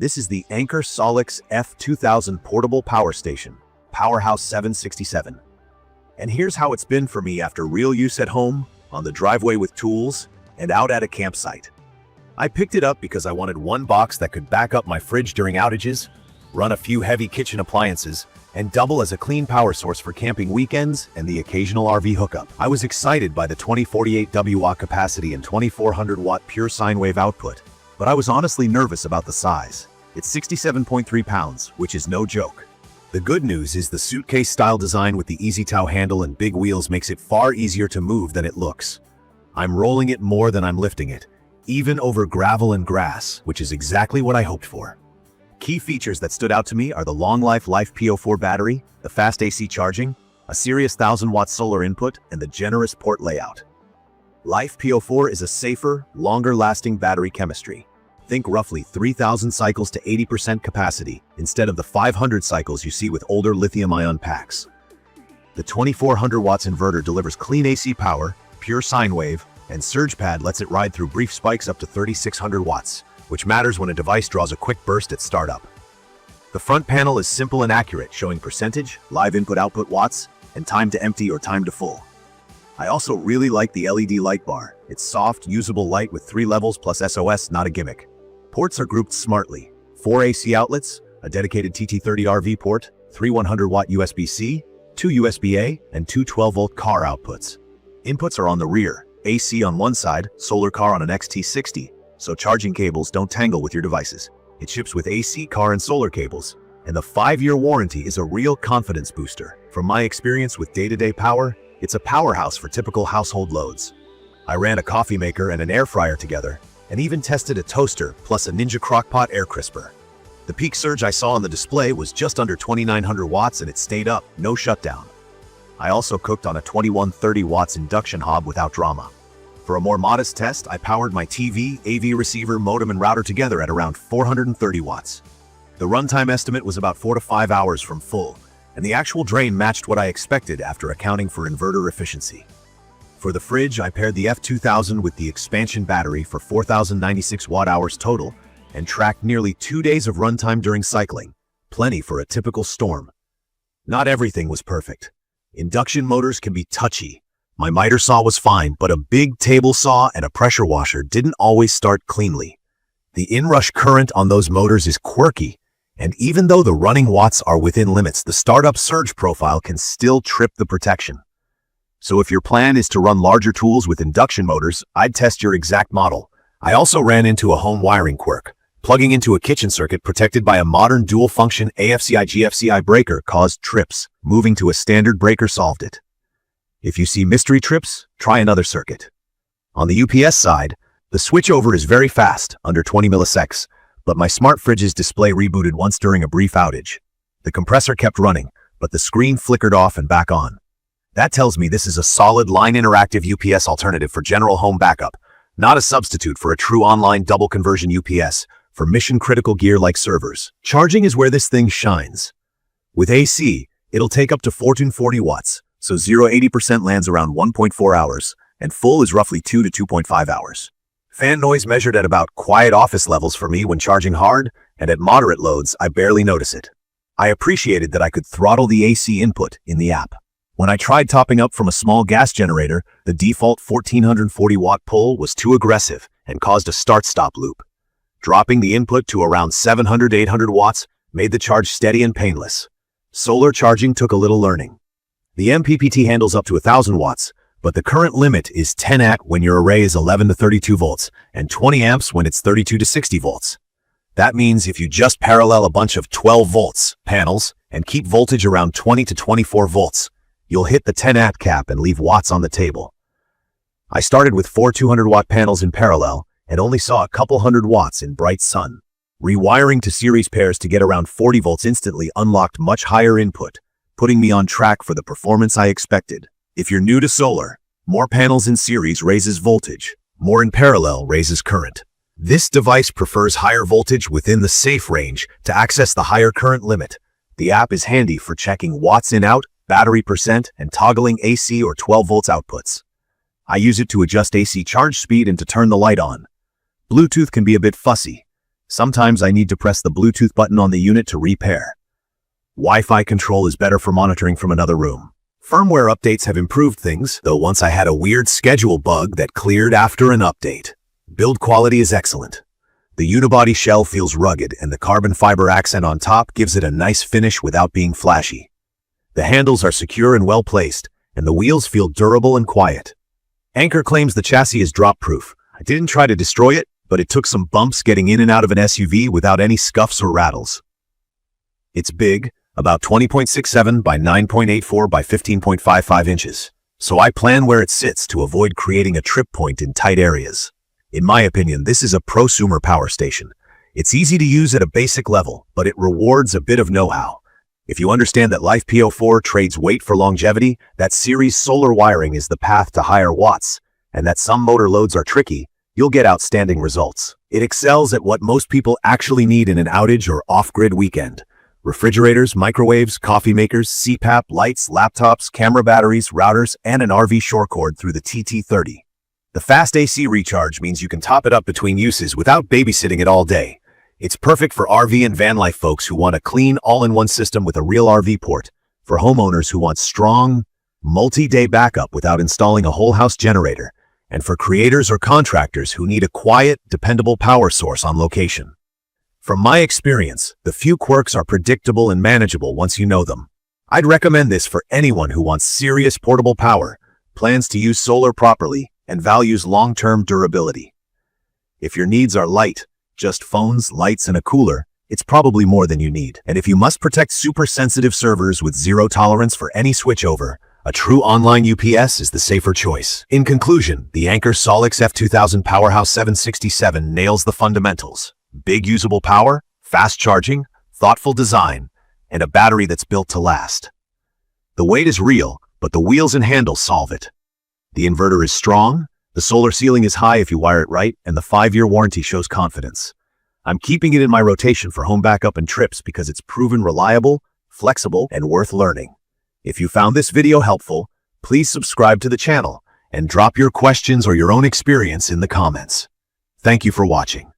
This is the Anker SOLIX F2000 portable power station, PowerHouse 767. And here's how it's been for me after real use at home, on the driveway with tools, and out at a campsite. I picked it up because I wanted one box that could back up my fridge during outages, run a few heavy kitchen appliances, and double as a clean power source for camping weekends and the occasional RV hookup. I was excited by the 2048 watt capacity and 2400 watt pure sine wave output, but I was honestly nervous about the size. It's 67.3 pounds, which is no joke. The good news is the suitcase-style design with the easy tow handle and big wheels makes it far easier to move than it looks. I'm rolling it more than I'm lifting it, even over gravel and grass, which is exactly what I hoped for. Key features that stood out to me are the long-life LiFePO4 battery, the fast AC charging, a serious 1000-watt solar input, and the generous port layout. LiFePO4 is a safer, longer-lasting battery chemistry. Think roughly 3,000 cycles to 80% capacity, instead of the 500 cycles you see with older lithium-ion packs. The 2400 watts inverter delivers clean AC power, pure sine wave, and SurgePad lets it ride through brief spikes up to 3600 watts, which matters when a device draws a quick burst at startup. The front panel is simple and accurate, showing percentage, live input-output watts, and time to empty or time to full. I also really like the LED light bar. It's soft, usable light with 3 levels plus SOS, not a gimmick. Ports are grouped smartly. 4 AC outlets, a dedicated TT30 RV port, 3 100-watt USB-C, 2 USB-A, and 2 12-volt car outputs. Inputs are on the rear, AC on one side, solar car on an XT60, so charging cables don't tangle with your devices. It ships with AC, car, and solar cables, and the 5-year warranty is a real confidence booster. From my experience with day-to-day power, it's a powerhouse for typical household loads. I ran a coffee maker and an air fryer together, and even tested a toaster plus a Ninja Crockpot air crisper. The peak surge I saw on the display was just under 2900 watts and it stayed up, no shutdown. I also cooked on a 2130 watts induction hob without drama. For a more modest test, I powered my TV, AV receiver, modem, and router together at around 430 watts. The runtime estimate was about 4 to 5 hours from full, and the actual drain matched what I expected after accounting for inverter efficiency. For the fridge, I paired the F2000 with the expansion battery for 4,096 watt-hours total and tracked nearly 2 days of runtime during cycling, plenty for a typical storm. Not everything was perfect. Induction motors can be touchy. My miter saw was fine, but a big table saw and a pressure washer didn't always start cleanly. The inrush current on those motors is quirky, and even though the running watts are within limits, the startup surge profile can still trip the protection. So if your plan is to run larger tools with induction motors, I'd test your exact model. I also ran into a home wiring quirk. Plugging into a kitchen circuit protected by a modern dual-function AFCI-GFCI breaker caused trips. Moving to a standard breaker solved it. If you see mystery trips, try another circuit. On the UPS side, the switchover is very fast, under 20 milliseconds, but my smart fridge's display rebooted once during a brief outage. The compressor kept running, but the screen flickered off and back on. That tells me this is a solid line interactive UPS alternative for general home backup, not a substitute for a true online double conversion UPS for mission-critical gear like servers. Charging is where this thing shines. With AC, it'll take up to 1440 watts, so 0-80% lands around 1.4 hours, and full is roughly 2 to 2.5 hours. Fan noise measured at about quiet office levels for me when charging hard, and at moderate loads, I barely notice it. I appreciated that I could throttle the AC input in the app. When I tried topping up from a small gas generator, the default 1440 watt pull was too aggressive and caused a start-stop loop. Dropping the input to around 700-800 watts made the charge steady and painless. Solar charging took a little learning. The MPPT handles up to 1000 watts, but the current limit is 10 amp when your array is 11 to 32 volts and 20 amps when it's 32 to 60 volts. That means if you just parallel a bunch of 12 volts panels and keep voltage around 20 to 24 volts, you'll hit the 10 amp cap and leave watts on the table. I started with 4 200-watt panels in parallel and only saw a couple hundred watts in bright sun. Rewiring to series pairs to get around 40 volts instantly unlocked much higher input, putting me on track for the performance I expected. If you're new to solar, more panels in series raises voltage, more in parallel raises current. This device prefers higher voltage within the safe range to access the higher current limit. The app is handy for checking watts in-out, battery percent, and toggling AC or 12 volts outputs. I use it to adjust AC charge speed and to turn the light on. Bluetooth can be a bit fussy. Sometimes I need to press the Bluetooth button on the unit to repair. Wi-Fi control is better for monitoring from another room. Firmware updates have improved things, though once I had a weird schedule bug that cleared after an update. Build quality is excellent. The unibody shell feels rugged, and the carbon fiber accent on top gives it a nice finish without being flashy. The handles are secure and well placed, and the wheels feel durable and quiet. Anker claims the chassis is drop-proof. I didn't try to destroy it, but it took some bumps getting in and out of an SUV without any scuffs or rattles. It's big, about 20.67 by 9.84 by 15.55 inches, so I plan where it sits to avoid creating a trip point in tight areas. In my opinion, this is a prosumer power station. It's easy to use at a basic level, but it rewards a bit of know-how. If you understand that Life PO4 trades weight for longevity, that series solar wiring is the path to higher watts, and that some motor loads are tricky, you'll get outstanding results. It excels at what most people actually need in an outage or off-grid weekend. Refrigerators, microwaves, coffee makers, CPAP, lights, laptops, camera batteries, routers, and an RV shore cord through the TT30. The fast AC recharge means you can top it up between uses without babysitting it all day. It's perfect for RV and van life folks who want a clean, all-in-one system with a real RV port, for homeowners who want strong, multi-day backup without installing a whole house generator, and for creators or contractors who need a quiet, dependable power source on location. From my experience, the few quirks are predictable and manageable once you know them. I'd recommend this for anyone who wants serious portable power, plans to use solar properly, and values long-term durability. If your needs are light, just phones, lights, and a cooler, it's probably more than you need. And if you must protect super-sensitive servers with zero tolerance for any switchover, a true online UPS is the safer choice. In conclusion, the Anker SOLIX F2000 PowerHouse 767 nails the fundamentals. Big usable power, fast charging, thoughtful design, and a battery that's built to last. The weight is real, but the wheels and handles solve it. The inverter is strong, the solar ceiling is high if you wire it right, and the 5-year warranty shows confidence. I'm keeping it in my rotation for home backup and trips because it's proven reliable, flexible, and worth learning. If you found this video helpful, please subscribe to the channel and drop your questions or your own experience in the comments. Thank you for watching.